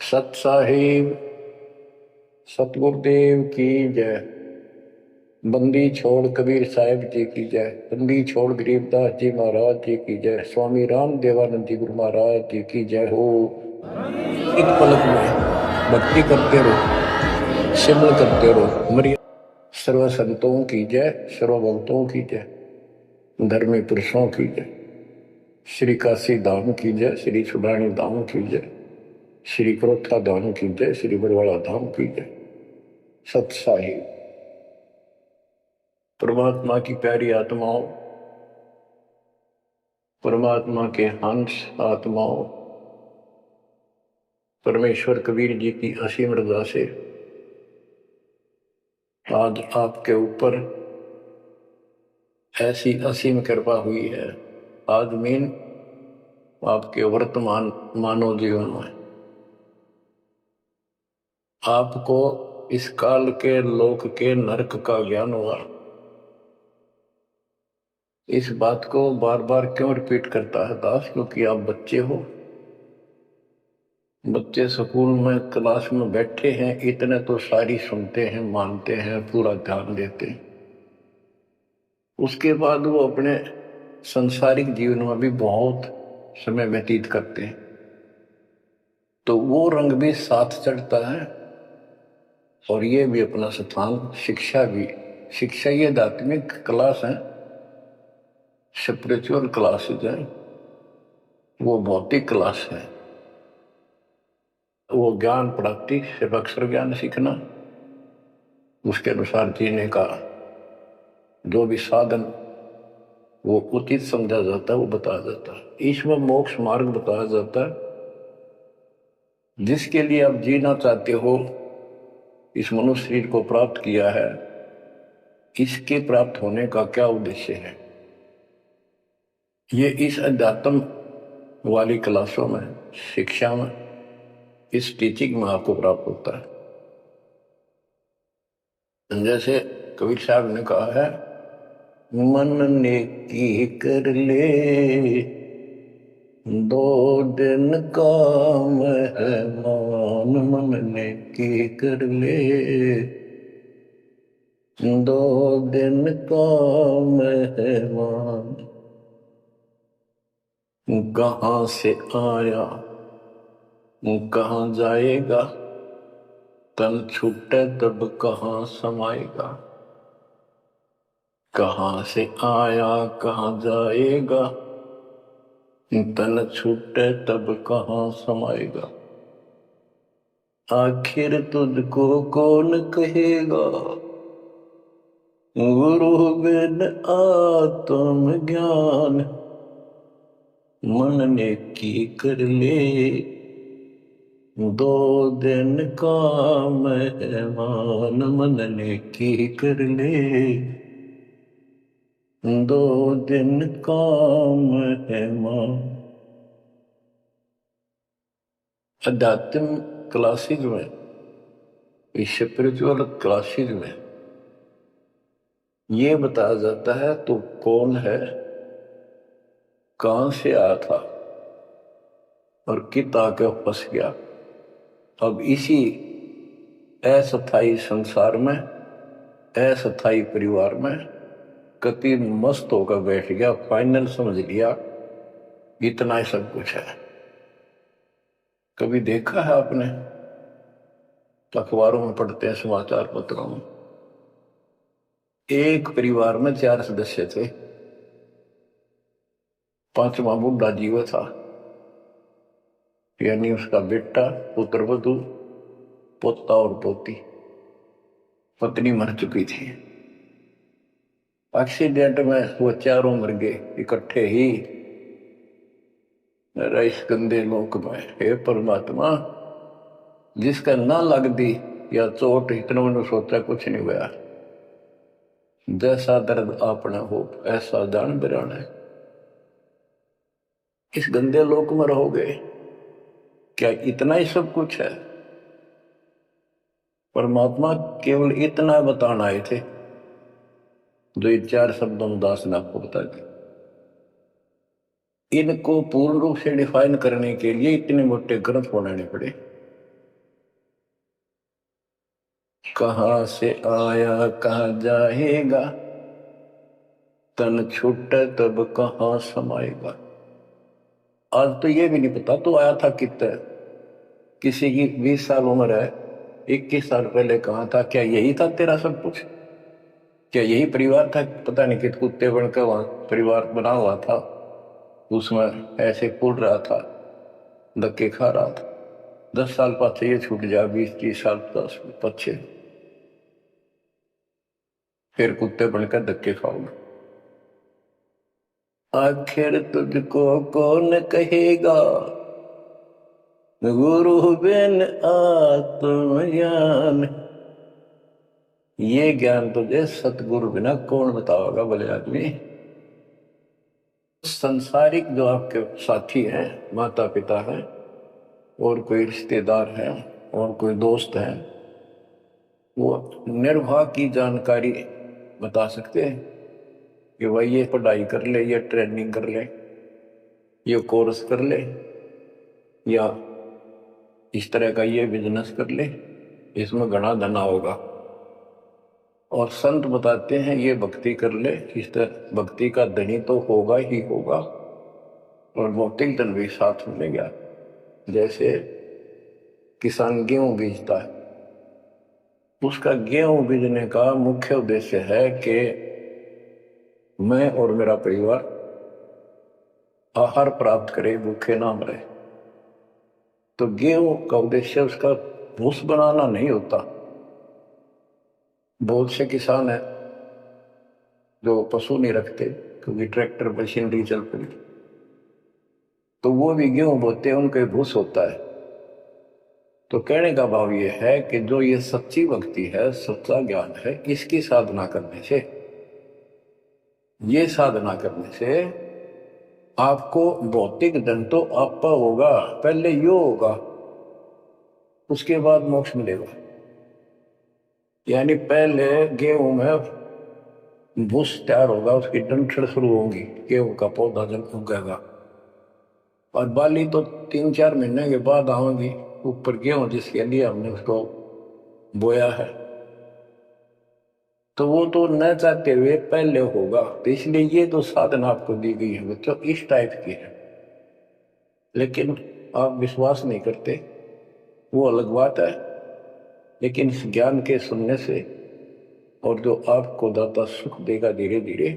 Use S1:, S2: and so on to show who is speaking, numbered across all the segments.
S1: सत साहिब सतगुरुदेव की जय। बंदी छोड़ कबीर साहिब जी की जय। बंदी छोड़ गरीबदास जी महाराज जी की जय। स्वामी राम देवानंद जी गुरु महाराज जी की जय हो। एक पलक में भक्ति करते रहो, सिमरन करते रहो। मरिया सर्व संतों की जय, सर्व भक्तों की जय, धर्मी पुरुषों की जय। श्री काशी धाम की जय, श्री सुडानी धाम की जय, श्री क्रोथा धाम की जय, श्री बरवाड़ा धाम की जय। सत साहिब परमात्मा की प्यारी आत्माओं, परमात्मा के हंस आत्माओं, परमेश्वर कबीर जी की असीम रजा से आज आपके ऊपर ऐसी असीम कृपा हुई है। आज मीन आपके वर्तमान मानव जीवन में आपको इस काल के लोक के नरक का ज्ञान हुआ। इस बात को बार बार क्यों रिपीट करता है दास? क्योंकि आप बच्चे हो। बच्चे स्कूल में क्लास में बैठे हैं, इतने तो सारी सुनते हैं, मानते हैं, पूरा ध्यान देते हैं। उसके बाद वो अपने संसारिक जीवन में भी बहुत समय व्यतीत करते हैं, तो वो रंग भी साथ चढ़ता है। और ये भी अपना स्थान, शिक्षा भी। शिक्षा ये आध्यात्मिक क्लास है, स्पिरिचुअल क्लासेज है, वो भौतिक क्लास है। वो ज्ञान प्राप्ति सिर्फ अक्षर ज्ञान सीखना, उसके अनुसार जीने का जो भी साधन वो उचित समझा जाता है वो बताया जाता है। इसमें मोक्ष मार्ग बताया जाता है। जिसके लिए आप जीना चाहते हो, इस मनुष्य शरीर को प्राप्त किया है, इसके प्राप्त होने का क्या उद्देश्य है, ये इस अध्यात्म वाली क्लासों में, शिक्षा में, इस टीचिंग में आपको प्राप्त होता है। जैसे कबीर साहब ने कहा है, मन ने की कर ले दो दिन का मेहमान, मन ने की कर ले दो दिन का मेहमान। कहाँ से आया कहाँ जाएगा, तन छूटे तब कहाँ समाएगा। कहाँ से आया कहाँ जाएगा, तन छूटे तब कहाँ समाएगा। आखिर तुझको कौन कहेगा, गुरु बिन आत्म ज्ञान। मन ने की कर ले दो दिन का मेहमान, मन ने की कर ले दो दिन का मेहमान। अध्यात्म क्लासेज में, स्पिरिचुअल क्लासेज में ये बताया जाता है तो कौन है, कहां से आया था और कित आके फंस गया। अब इसी अस्थायी संसार में, अस्थायी परिवार में कति मस्त होकर बैठ गया, फाइनल समझ लिया इतना ही सब कुछ है। कभी देखा है आपने? अखबारों में पढ़ते हैं, समाचार पत्रों में, एक परिवार में 4 सदस्य थे, 5वां बूढ़ा जीव था, यानी उसका बेटा, पुत्र वधू, पोता और पोती। पत्नी मर चुकी थी। एक्सीडेंट में वो चारों मर गए इकट्ठे ही। इस गंदे लोक में हे परमात्मा, जिसका ना लग दी या चोट, इतना उन्होंने सोचा कुछ नहीं हुआ। जैसा दर्द आपने हो ऐसा जान बिरान है। इस गंदे लोक में रहोगे, क्या इतना ही सब कुछ है? परमात्मा केवल इतना बताना आए थे जो ये 4 शब्दों में दास ने आपको बता दिया। इनको पूर्ण रूप से डिफाइन करने के लिए इतने मोटे ग्रंथ बनाने पड़े। कहाँ से आया कहाँ जाएगा, तन छूटे तब कहाँ समाएगा। आज तो ये भी नहीं पता तो आया था कितना। किसी की 20 साल उम्र है, 21 साल पहले कहाँ था, क्या यही था तेरा सब कुछ, क्या यही परिवार था, पता नहीं कित कुत्ते बनकर वहां परिवार बना हुआ था, उसमें ऐसे कूद रहा था, धक्के खा रहा था। 10 साल पाछे ये छूट जा, 20-30 साल 10 पीछे फिर कुत्ते बनकर धक्के खाओगे। आखिर तुझको कौन कहेगा, गुरु बिन आत्मज्ञान। ये ज्ञान तुझे सतगुरु बिना कौन बताओगा बोले आदमी। संसारिक जो आपके साथी हैं, माता पिता हैं, और कोई रिश्तेदार हैं, और कोई दोस्त हैं, वो निर्वाह की जानकारी बता सकते हैं कि भाई ये पढ़ाई कर ले, ये ट्रेनिंग कर ले, ये कोर्स कर ले, या इस तरह का ये बिजनेस कर ले, इसमें घना धना होगा। और संत बताते हैं ये भक्ति कर ले, इस तरह भक्ति का धनी तो होगा ही होगा, और भौतिक धन भी साथ मिलेगा। जैसे किसान गेहूं बीजता है, उसका गेहूं बीजने का मुख्य उद्देश्य है कि मैं और मेरा परिवार आहार प्राप्त करे, भूखे ना मरे। तो गेहूं का उद्देश्य उसका भूस बनाना नहीं होता। बहुत से किसान है जो पशु नहीं रखते क्योंकि ट्रैक्टर मशीनरी चल पड़ी, तो वो भी गेहूं बोते हैं, उनका भूस होता है। तो कहने का भाव ये है कि जो ये सच्ची भक्ति है, सच्चा ज्ञान है, इसकी साधना करने से, ये साधना करने से आपको भौतिक धन तो आपका होगा, पहले यो होगा, उसके बाद मोक्ष मिलेगा। यानी पहले गेहूं में भूस तैयार होगा, उसकी डंठल शुरू होगी, गेहूं का पौधा जब उगेगा, और बाली तो 3-4 महीने के बाद आएगी ऊपर, गेहूं जिसके लिए हमने उसको बोया है। तो वो तो न चाहते हुए पहले होगा। तो इसलिए ये जो साधना आपको दी गई है बच्चों, इस टाइप की है, लेकिन आप विश्वास नहीं करते, वो अलग बात है। लेकिन इस ज्ञान के सुनने से, और जो आपको दाता सुख देगा धीरे धीरे,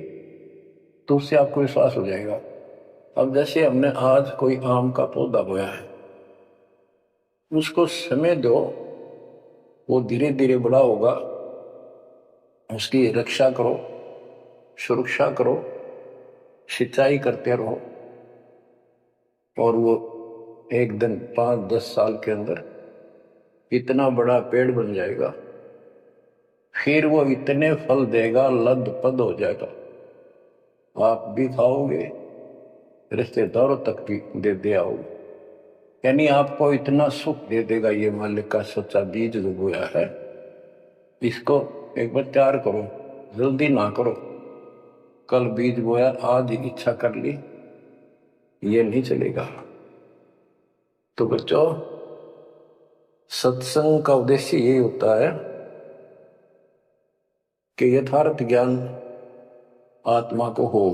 S1: तो उससे आपको विश्वास हो जाएगा। अब जैसे हमने आज कोई आम का पौधा बोया है, उसको समय दो, वो धीरे धीरे बड़ा होगा, उसकी रक्षा करो, सुरक्षा करो, सिंचाई करते रहो, और वो एक दिन 5-10 साल के अंदर इतना बड़ा पेड़ बन जाएगा। फिर वो इतने फल देगा, लद पद हो जाएगा, आप भी खाओगे, रिश्तेदारों तक भी दे आओगे। यानी आपको इतना सुख दे देगा ये मालिक का सच्चा बीज जो बोया है। इसको एक बार तैयार करो, जल्दी ना करो। कल बीज बोया, आज इच्छा कर ली, ये नहीं चलेगा। तो बच्चों, सत्संग का उद्देश्य यही होता है कि यथार्थ ज्ञान आत्मा को हो,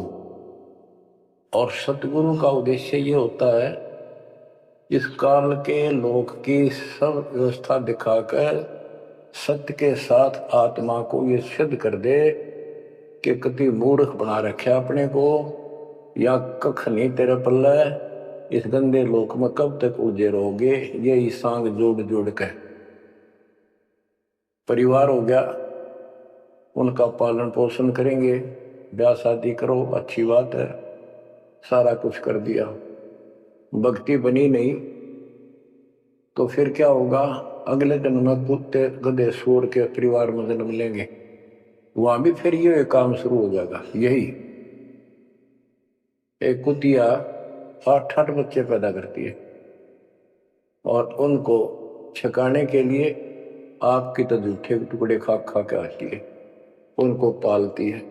S1: और सतगुरु का उद्देश्य ये होता है इस काल के लोक की सब व्यवस्था दिखाकर सत्य के साथ आत्मा को ये सिद्ध कर दे कि कति मूर्ख बना रखे अपने को, या कख नहीं तेरे पल्ले, इस गंदे लोक में कब तक उलझे रहोगे। ये सांग जोड़ जोड़ के परिवार हो गया, उनका पालन पोषण करेंगे, ब्याह शादी करो, अच्छी बात है, सारा कुछ कर दिया, भक्ति बनी नहीं तो फिर क्या होगा, अगले जन्म में कुत्ते गधे सूर के परिवार में जन्म लेंगे, वहां भी फिर ये काम शुरू हो जाएगा। यही एक कुतिया 8-8 बच्चे पैदा करती है, और उनको छकाने के लिए आपकी तो जूठे टुकड़े खा खा के आती है, उनको पालती है,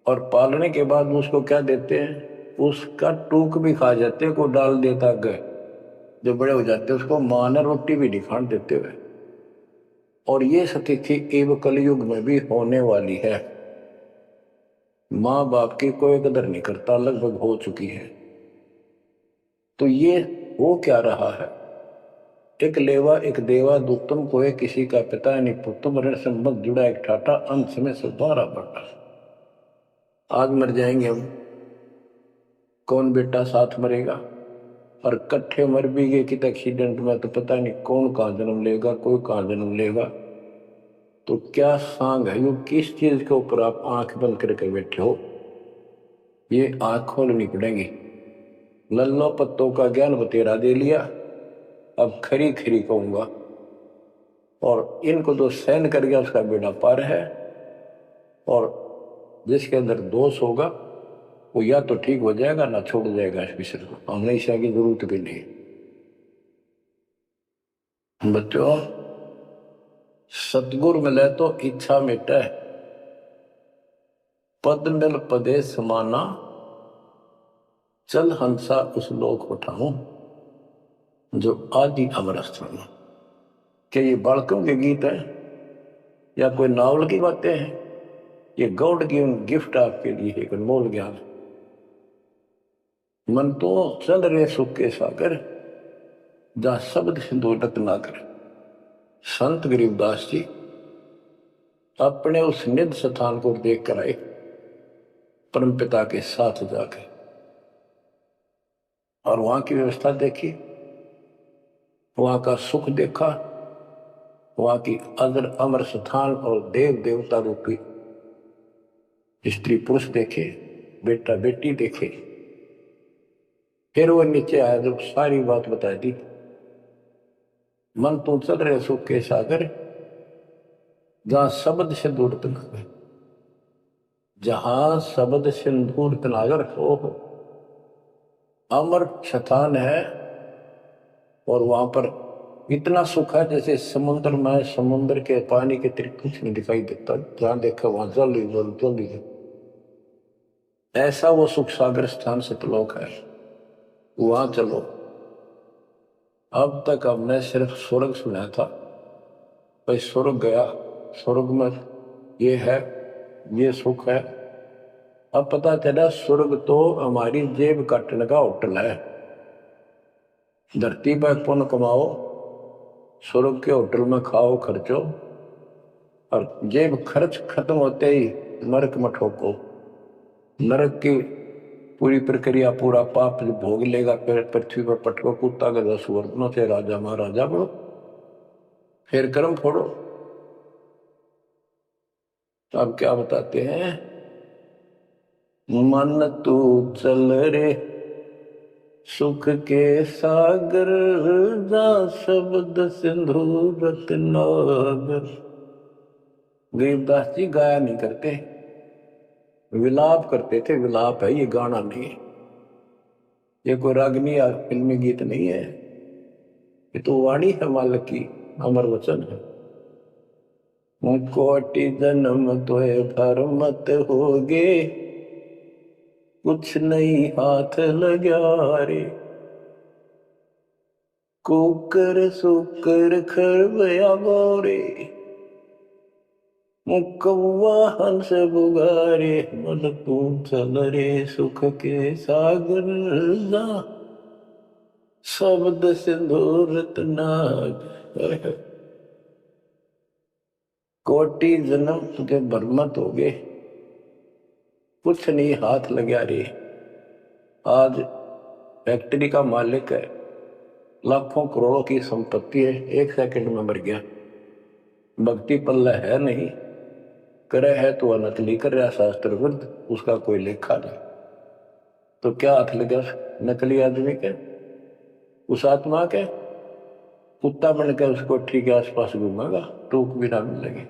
S1: और पालने के बाद उसको क्या देते हैं, उसका टूक भी खा जाते को डाल देता गए, जो बड़े हो जाते उसको मां ने रोटी भी नहीं खाने देते हुए। और ये स्थिति एवं कलयुग में भी होने वाली है। माँ बाप की कोई कदर नहीं करता, लगभग हो चुकी है। तो ये हो क्या रहा है? एक लेवा एक देवा दुत्तम कोय किसी का पिता नहीं पुत्तम ऋण संबंध जुड़ा एक ठाटा अंत में से 12 बटा। आज मर जाएंगे हम, कौन बेटा साथ मरेगा? और कट्ठे मर भी गए कि एक्सीडेंट में तो पता नहीं कौन कहाँ जन्म लेगा, कोई कहाँ जन्म लेगा। तो क्या सांग है यो? किस चीज के ऊपर आप आंख बंद करके बैठे हो? ये आंख खोलनी पड़ेगी। लल्लो पत्तों का ज्ञान बतेरा दे लिया, अब खरी खरी कहूंगा। और इनको जो सहन कर गया उसका बेड़ा पार है। और जिसके अंदर दोष होगा वो या तो ठीक हो जाएगा ना छोड़ जाएगा इस विषय को। हमेशा की जरूरत भी नहीं। बच्चों, सतगुरु मिले तो इच्छा मिटे, पद मिल पदे समाना, चल हंसा उस लोक उठाऊं जो आदि अमर स्थान। क्या ये बालकों के गीत हैं या कोई नावल की बातें हैं? ये गॉड गिवन गिफ्ट आपके लिए एक अनमोल ज्ञान। मन तो चल रहे सुख के सागर, जहां शब्द सिंधु रत्नाकर। संत गरीबदास जी अपने उस निध स्थान को देख कर आए, परम पिता के साथ जाकर, और वहां की व्यवस्था देखी, वहां का सुख देखा, वहां की अजर अमर स्थान और देव देवता रूपी स्त्री पुरुष देखे, बेटा बेटी देखे। फिर वो नीचे आया, जब सारी बात बता दी। मन तो चल रहे सुख के सागर, जहां शब्द सिंदूर तनागर। जहां शब्द सिंदूर तनागर हो, अमर स्थान है। और वहां पर इतना सुख है जैसे समुद्र में, समुद्र के पानी के अतिरिक्त कुछ नहीं दिखाई देता। जहां देखा वहां जल ही जल, जल ही जल। ऐसा वो सुख सागर स्थान सतलोक है, वहां चलो। अब तक हमने सिर्फ स्वर्ग सुना था, भाई स्वर्ग गया, स्वर्ग में ये है, ये सुख है। अब पता चला स्वर्ग तो हमारी जेब काटने का होटल है। धरती पर पुण्य कमाओ, स्वर्ग के होटल में खाओ खर्चो, और जेब खर्च खत्म होते ही नरक में ठोको। नरक की पूरी प्रक्रिया, पूरा पाप जो भोग लेगा, फिर पृथ्वी पर पटको, कुत्ता गधा सुअर से राजा महाराजा बनो, फिर कर्म फोड़ो। तो अब क्या बताते हैं? मन तू चल रे सुख के सागर, जा शब्द सिंधु रत्नागर। गरीबदास जी गाया नहीं करते, विलाप करते थे। विलाप है, ये गाना नहीं है, ये कोई रागनी या फिल्मी गीत नहीं है। ये तो वाणी है मालिक की, अमर वचन है। कोटि जन्म तोय भर मत होगे, कुछ नहीं हाथ लगा रे। कुकर सुकर खरबया गोरे, मुकव्वा हंस बुगारे। मन तू चल रे सुख के सागर, जा शब्द सिंधु रत्नागर। कोटि जन्म तुझे बरमत हो गए, कुछ नहीं हाथ लगा रे। आज फैक्ट्री का मालिक है, लाखों करोड़ों की संपत्ति है, 1 सेकंड में मर गया। भक्ति पल्ला है नहीं, करे है तो अनतली कर रहा शास्त्र विरुद्ध, उसका कोई लेखा नहीं। तो क्या हाथ लगा नकली आदमी के, उस आत्मा के? कुत्ता बन के उसको ठीक के आसपास घूमेगा, टूक भी ना मिलेगी।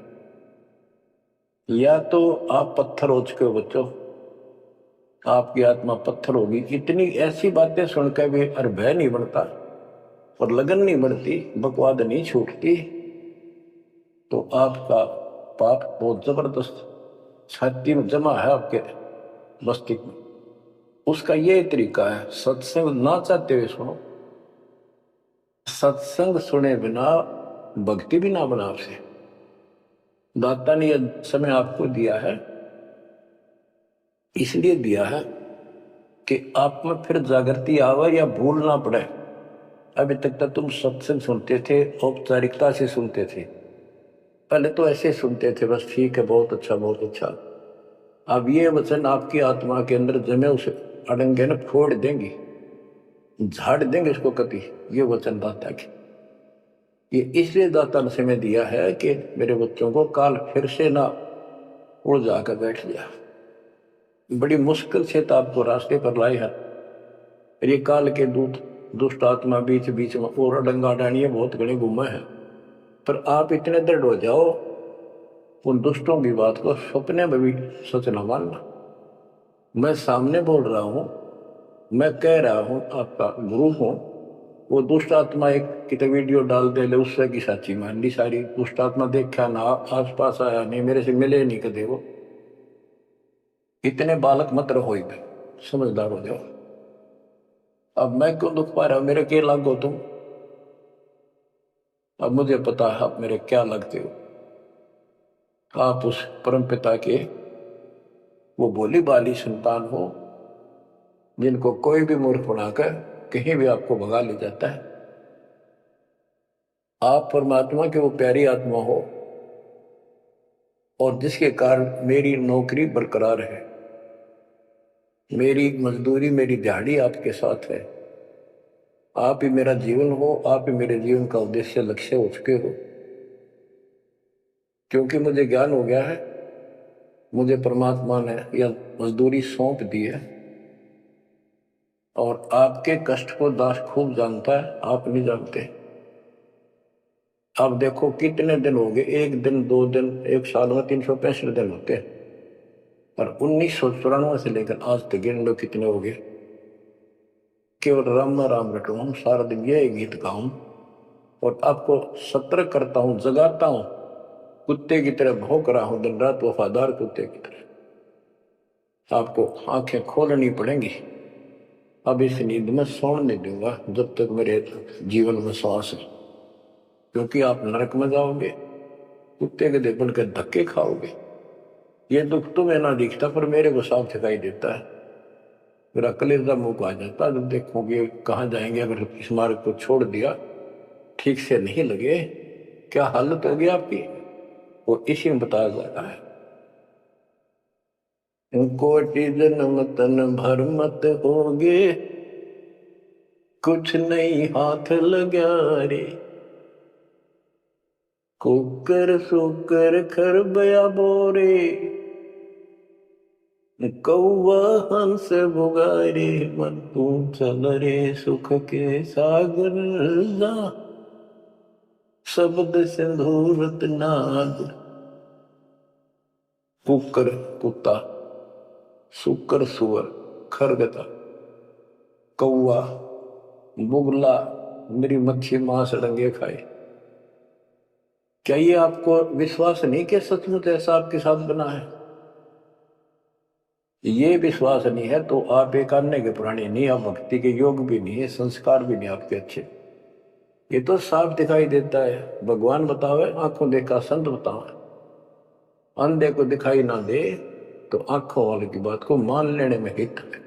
S1: या तो आप पत्थर हो चुके हो बच्चों, आपकी आत्मा पत्थर होगी। इतनी ऐसी बातें सुनकर भी और भय नहीं बढ़ता और लगन नहीं बढ़ती, बकवाद नहीं छूटती, तो आपका पाप बहुत जबरदस्त छाती में जमा है आपके मस्तिष्क में। उसका ये तरीका है, सत्संग ना चाहते हुए सुनो। सत्संग सुने बिना भक्ति भी ना बना आपसे। दाता ने यह समय आपको दिया है, इसलिए दिया है कि आप में फिर जागृति आवे या भूल ना पड़े। अभी तक तो तुम सत्संग सुनते थे, औपचारिकता से सुनते थे, पहले तो ऐसे सुनते थे, बस ठीक है, बहुत अच्छा बहुत अच्छा। अब ये वचन आपकी आत्मा के अंदर जमे, उसे अड़ंगे न फोड़ देंगी, झाड़ देंगे इसको कति। ये वचन दाता की, ये इसलिए दाता ने समय दिया है कि मेरे बच्चों को काल फिर से ना उड़ जाकर बैठ गया। बड़ी मुश्किल से तो आपको रास्ते पर लाए हैं। ये काल के दूत दुष्ट आत्मा बीच बीच में और डंगा डानिए बहुत घने घूमे हैं, पर आप इतने दृढ़ हो जाओ, उन दुष्टों की बात को सपने में भी सच न मानना। मैं सामने बोल रहा हूं, मैं कह रहा हूं, आपका गुरु हूं। वो दुष्ट आत्मा एक कितने वीडियो डाल दे ले, उससे की साची मान ली सारी। दुष्ट आत्मा देखा ना, आस पास आया नहीं, मेरे से मिले नहीं कदे वो। इतने बालक मत रहो, समझदार हो जाओ। अब मैं क्यों दुख पा रहा हूं, मेरे क्या लागो तुम? अब मुझे पता है आप मेरे क्या लगते हो। आप उस परम पिता के वो भोली बाली संतान हो, जिनको कोई भी मूर्ख बनाकर कहीं भी आपको भगा ले जाता है। आप परमात्मा के वो प्यारी आत्मा हो, और जिसके कारण मेरी नौकरी बरकरार है, मेरी मजदूरी, मेरी दिहाड़ी आपके साथ है। आप ही मेरा जीवन हो, आप ही मेरे जीवन का उद्देश्य लक्ष्य हो चुके हो। क्योंकि मुझे ज्ञान हो गया है, मुझे परमात्मा ने यह मजदूरी सौंप दी है, और आपके कष्ट को दास खूब जानता है, आप नहीं जानते। अब देखो कितने दिन हो गए, एक दिन, 2 दिन, एक साल में 365 दिन होते हैं, और 1994 से लेकर आज तक गिन लो कितने हो गए। केवल राम राम रटो, हम सारा दिन ये गीत गाऊं और आपको सतर्क करता हूं, जगाता हूं। कुत्ते की तरह भौंक रहा हूं दिन रात, वफादार कुत्ते की तरह। आपको आंखें खोलनी पड़ेंगी। अब इस नींद में सोने नहीं दूंगा जब तक मेरे जीवन में श्वास है, क्योंकि आप नरक में जाओगे, कुत्ते के देपन के धक्के खाओगे। ये दुख तुम्हें ना दिखता, पर मेरे को साफ दिखाई देता है। मेरा कलेजा मुंह को आ जाता जब देखोगे कहाँ जाएंगे। अगर इस मार्ग को छोड़ दिया, ठीक से नहीं लगे, क्या हालत होगी आपकी, वो इसी में बताया जा रहा है। कोटि जन्म तन भर मत होगे, कुछ नहीं हाथ लगा रे। कुकर सुकर खरबया बोरे, कौवा हंस बुगारे। मन तू चल रे सुख के सागर जा, शब्द सिंधूरत नाद। कुकर कुत्ता, सुकर सुअर, खरगता, कौवा, बुगला, मेरी मच्छी मांस रंगे खाए। क्या ये आपको विश्वास नहीं कि सचमुच ऐसा आपके साथ बना है? ये विश्वास नहीं है तो आप एक अन्य के प्राणी नहीं, आप भक्ति के योग भी नहीं है, संस्कार भी नहीं आपके अच्छे। ये तो साफ दिखाई देता है। भगवान बतावे, आंखों देखा संत बतावे। अंधे को दिखाई ना दे तो आंखों वाले की बात को मान लेने में हित है।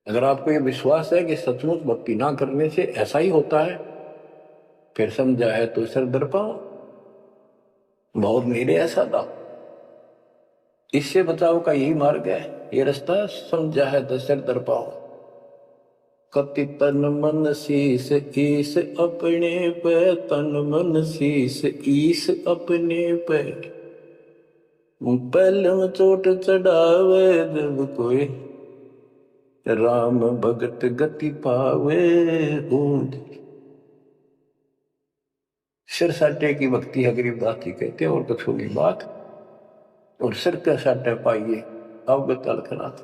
S1: अगर आपको ये विश्वास है कि सचमुच भक्ति ना करने से ऐसा ही होता है, फिर समझा है तो सिर दर पाओ, बहुत मेरे ऐसा था। इससे बचाव का यही मार्ग है, ये रास्ता। समझा है तो सिर दर पाओ। कति तन मन शीस ईस अपने पे, तन मन शीस ईस अपने पे। पहले में चोट चढ़ावे जब कोई, राम भगत गति पावे। सिर साटे की भक्ति है, गरीबदास जी कहते हैं, और कुछ होगी बात। और सिर के साटे पाइए अवगत अलखनाथ।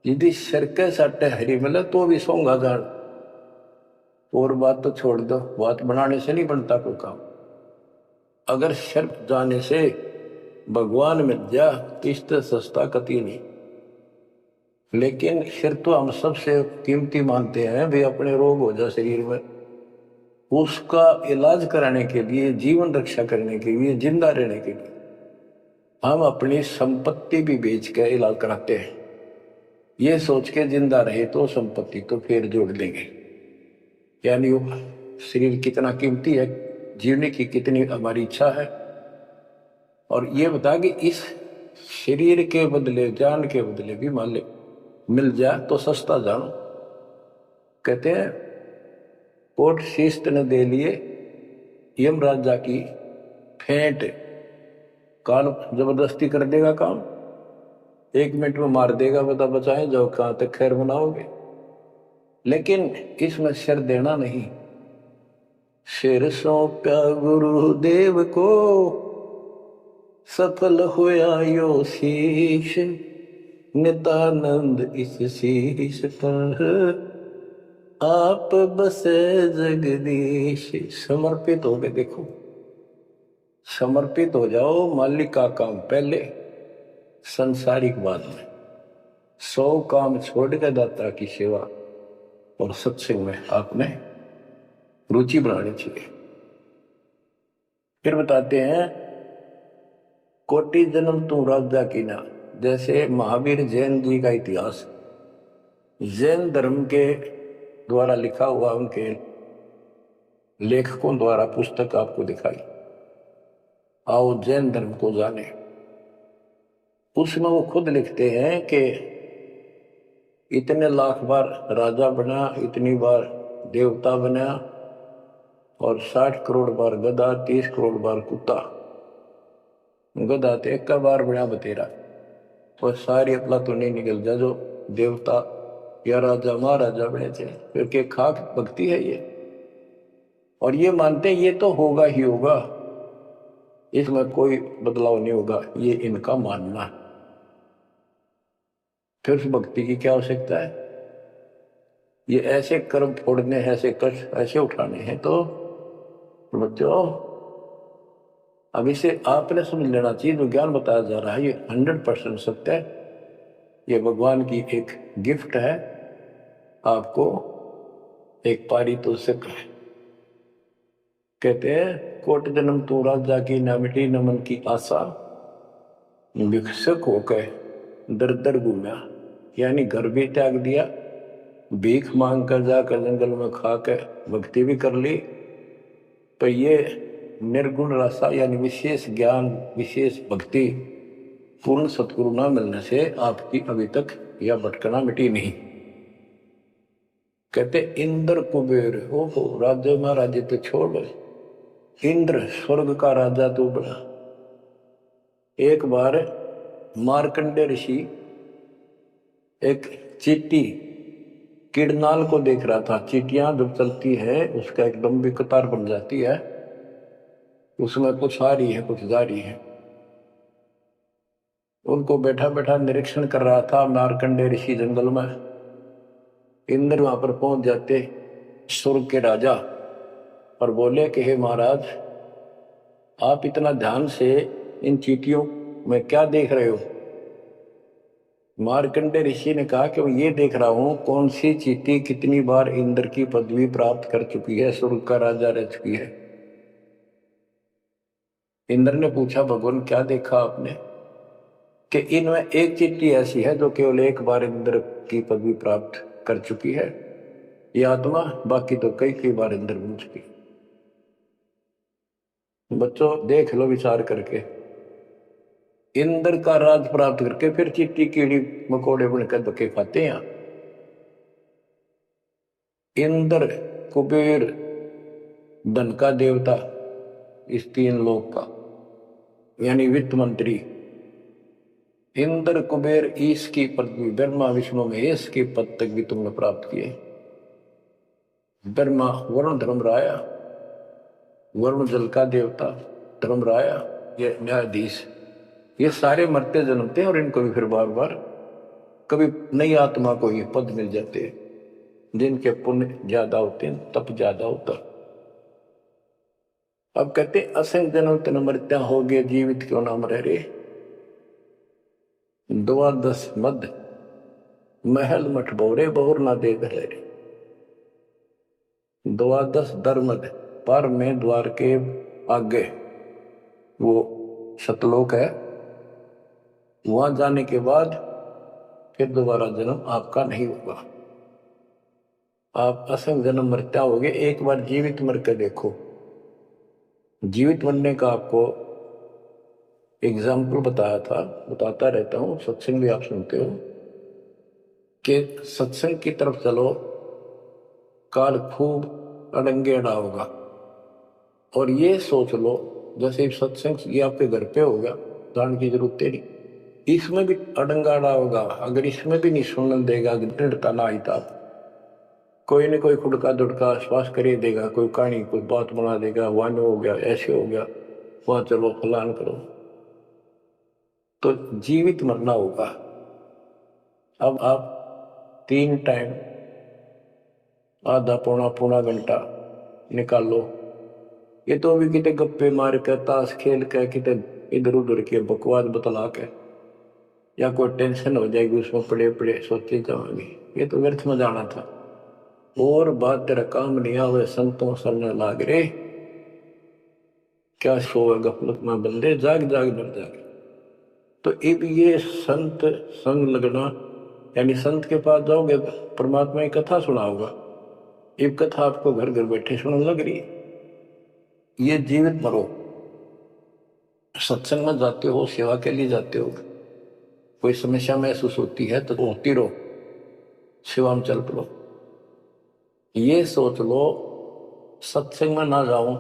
S1: यदि सिर के साटे हरी मिले तो भी सोंगा जान, और बात तो छोड़ दो, बात बनाने से नहीं बनता कोई काम। अगर सिर जाने से भगवान मिल जा, इससे सस्ता कति नहीं। लेकिन सिर तो हम सबसे कीमती मानते हैं, भी अपने रोग हो जाए शरीर में उसका इलाज कराने के लिए, जीवन रक्षा करने के लिए, जिंदा रहने के लिए हम अपनी संपत्ति भी बेच के इलाज कराते हैं, ये सोच के जिंदा रहे तो संपत्ति तो फिर जोड़ देंगे। यानी वो शरीर कितना कीमती है, जीने की कितनी हमारी इच्छा है। और ये बता कि इस शरीर के बदले, जान के बदले भी मान ले मिल जाए तो सस्ता जानो। कहते हैं कोट शीश ने दे लिए यम राजा की फेंट, काल जबरदस्ती कर देगा काम, 1 मिनट में मार देगा, बता बचाए जाओ कहां तक खैर बनाओगे। लेकिन इसमें सिर देना नहीं, सिर सौंप्या गुरुदेव को, सफल हुआ यो शीश, नितानंद इस शीश पर आप बसे जगदीश। समर्पित हो गए, देखो समर्पित हो जाओ, मालिक का काम पहले, संसारिक बाद में। 100 काम छोड़ के दाता की सेवा और सत्संग में आपने रुचि बनानी चाहिए। फिर बताते हैं कोटि जन्म तू राजा की ना। जैसे महावीर जैन जी का इतिहास जैन धर्म के द्वारा लिखा हुआ, उनके लेखकों द्वारा पुस्तक आपको दिखाई, आओ जैन धर्म को जाने। उसमें वो खुद लिखते हैं कि इतने लाख बार राजा बना, इतनी बार देवता बना, और 60 करोड़ बार गधा, 30 करोड़ बार कुत्ता। गधा तो एक बार बना बतेरा, और सारी अपला तो नहीं निकल जा जो देवता या राजा महाराजा बने थे। फिर के खाक भक्ति है ये। और ये मानते ये तो होगा ही होगा, इसमें कोई बदलाव नहीं होगा, ये इनका मानना है। फिर उस भक्ति की क्या आवश्यकता है? ये ऐसे कर्म फोड़ने हैं, ऐसे कष्ट ऐसे उठाने हैं। तो बच्चों अब इसे आपने समझ लेना चाहिए, जो ज्ञान बताया जा रहा है ये 100% सत्य है। ये भगवान की एक गिफ्ट है आपको, एक पारितोषिक है। कहते हैं कोट जन्म तू राजा की, ना मिटी न मन की आशा, भिक्षुक होकर दर दर घूमा। यानी घर भी त्याग दिया, भीख मांग कर जाकर जंगल में खा कर भक्ति भी कर ली, पर ये निर्गुण रसा यानी विशेष ज्ञान, विशेष भक्ति, पूर्ण सतगुरु न मिलने से आपकी अभी तक यह भटकना मिटी नहीं। कहते इंद्र कुबेर हो राज्य महाराजे तो छोड़, इंद्र स्वर्ग का राजा तो बना। एक बार मार्कंडे ऋषि एक चींटी किड़नाल को देख रहा था। चींटियां जब चलती है उसका एक लंबी कतार बन जाती है, उसमें कुछ आ रही है कुछ जा रही है। उनको बैठा बैठा निरीक्षण कर रहा था मार्कंडे ऋषि जंगल में। इंद्र वहां पर पहुंच जाते, स्वर्ग के राजा, और बोले कि हे महाराज, आप इतना ध्यान से इन चींटियों में क्या देख रहे हो? मार्कंडे ऋषि ने कहा कि मैं ये देख रहा हूं कौन सी चींटी कितनी बार इंद्र की पदवी प्राप्त कर चुकी है, स्वर्ग का राजा रह चुकी है। इंद्र ने पूछा भगवान क्या देखा आपने? कि इनमें एक चींटी ऐसी है जो केवल एक बार इंद्र की पदवी प्राप्त कर चुकी है, ये आत्मा, बाकी तो कई कई बार इंद्र बन चुकी। बच्चों देख लो विचार करके, इंद्र का राज प्राप्त करके फिर चींटी कीड़ी मकोड़े बनकर धक्के खाते हैं। इंद्र कुबेर धन का देवता, इस 3 लोक का, यानी वित्त मंत्री। इंद्र कुबेर ईश की पदवी, ब्रह्मा विष्णु महेश की पद तक भी तुमने प्राप्त किए। ब्रह्मा वरुण धर्मराया, वरुण जल का देवता धर्मराया, ये न्यायाधीश, ये सारे मरते जन्मते और इनको भी फिर बार बार कभी नई आत्मा को ये पद मिल जाते हैं जिनके पुण्य ज्यादा होते हैं, तप ज्यादा होता। अब कहते असंग जन्म तन मृत्या हो गए, जीवित क्यों नाम रह रे, द्वादश मद महल मठ बोरे बहुर ना दे रे। द्वादश दर्मद पर में द्वार के आगे वो सतलोक है। वहां जाने के बाद फिर दोबारा जन्म आपका नहीं होगा। आप असंग जन्म मरता होगे। एक बार जीवित मर के देखो। जीवित मरने का आपको एग्जाम्पल बताया था, बताता रहता हूं, सत्संग भी आप सुनते हो कि सत्संग की तरफ चलो, काल खूब अड़ंगेड़ा होगा। और ये सोच लो जैसे सत्संग ये आपके घर पे होगा, जान की जरूरत नहीं। इसमें भी अड़ंगाड़ा होगा। अगर इसमें भी नहीं सुनने देगा, दृढ़ता ना आई तो कोई न कोई खुड़का दुड़का आसपास कर ही देगा। कोई कहानी कोई बात बना देगा, वन हो गया, ऐसे हो गया, वहां चलो फलान करो। तो जीवित मरना होगा। अब आप 3 टाइम आधा पौना पौना घंटा निकाल लो। ये तो अभी कितने गप्पे मार के, ताश खेल के, कितने इधर उधर के बकवास बतला के, या कोई टेंशन हो जाएगी उसमें पड़े पड़े सोचे जाओगे, ये तो व्यर्थ में जाना था। और बात तेरा काम नहीं आवे, संतों सरने लाग रे, क्या सोए गफलत में बंदे, जाग जाग डर जाग। तो अब ये संत संग लगना, यानी संत के पास जाओगे परमात्मा की कथा सुनाओगा। ये कथा आपको घर घर बैठे सुनने लग रही है। ये जीवित मरो। सत्संग में जाते हो, सेवा के लिए जाते हो, कोई समस्या महसूस होती है तो होती रहो, सेवा में चल पड़ो। ये सोच लो सत्संग में ना जाऊं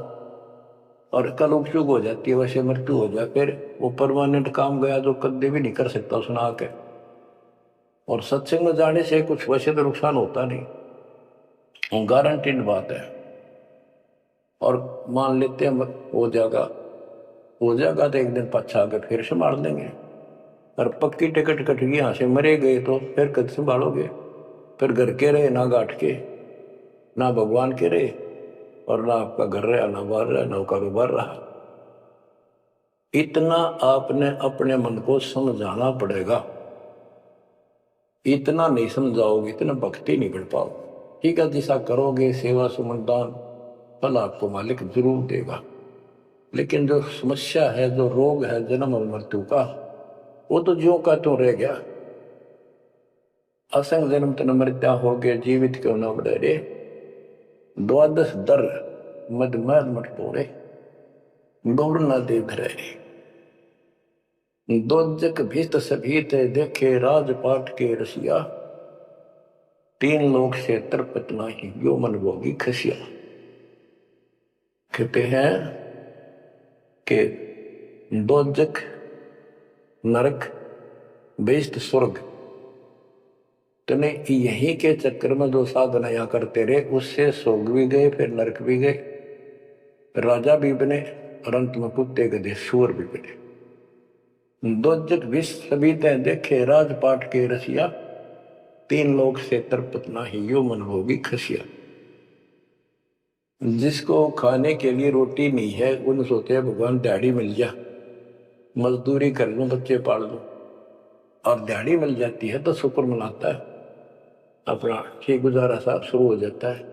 S1: और कल उपचुग हो जाती है, वैसे मृत्यु हो जाए, फिर वो परमानेंट काम गया जो कभी भी नहीं कर सकता सुना के। और सत्संग में जाने से कुछ वैसे तो नुकसान होता नहीं, गारंटीड बात है। और मान लेते हैं हो जाएगा तो एक दिन पछा आके फिर संभाल देंगे। और पक्की टिकट कट गई, यहां से मरे गए तो फिर कद संभालोगे? फिर घर के रहे ना गांठ के, ना भगवान के रहे, और ना आपका घर रहा, ना बाहर रहा, ना कारोबार रहा। इतना आपने अपने मन को समझाना पड़ेगा। इतना नहीं समझाओगे, इतना भक्ति नहीं कर पाओगे। ठीक है, जैसा करोगे सेवा सुमन दान, फल आपको मालिक जरूर देगा। लेकिन जो समस्या है, जो रोग है जन्म और मृत्यु का, वो तो ज्यों का त्यों रह गया। असंग जन्म तन मृत्या हो गए, जीवित क्यों न बड़े, द्वादश दर मद मट पोड़े, दौड़ न दे धरे। दोजक भीत सभीत देखे राजपाट के रसिया, 3 लोक से तरपत नाही यो मन भोगी खसिया। कहते हैं कि दोजक नरक बेस्ट स्वर्ग, तने यहीं के चक्कर में जो साधना यहाँ करते रहे, उससे स्वर्ग भी गए, फिर नरक भी गए, राजा भी बने, और अंत में कुत्ते गधे सूअर भी बने। दोजक विष सभी तय देखे राजपाट के रसिया, 3 लोक से तरपत नाही यो मन भोगी खसिया। जिसको खाने के लिए रोटी नहीं है, उन सोते हैं भगवान दिहाड़ी मिल जा, मजदूरी कर लूं, बच्चे पाल लूं, और दिहाड़ी मिल जाती है तो शुक्र मनाता है, अपना ठीक गुजारा सा शुरू हो जाता है।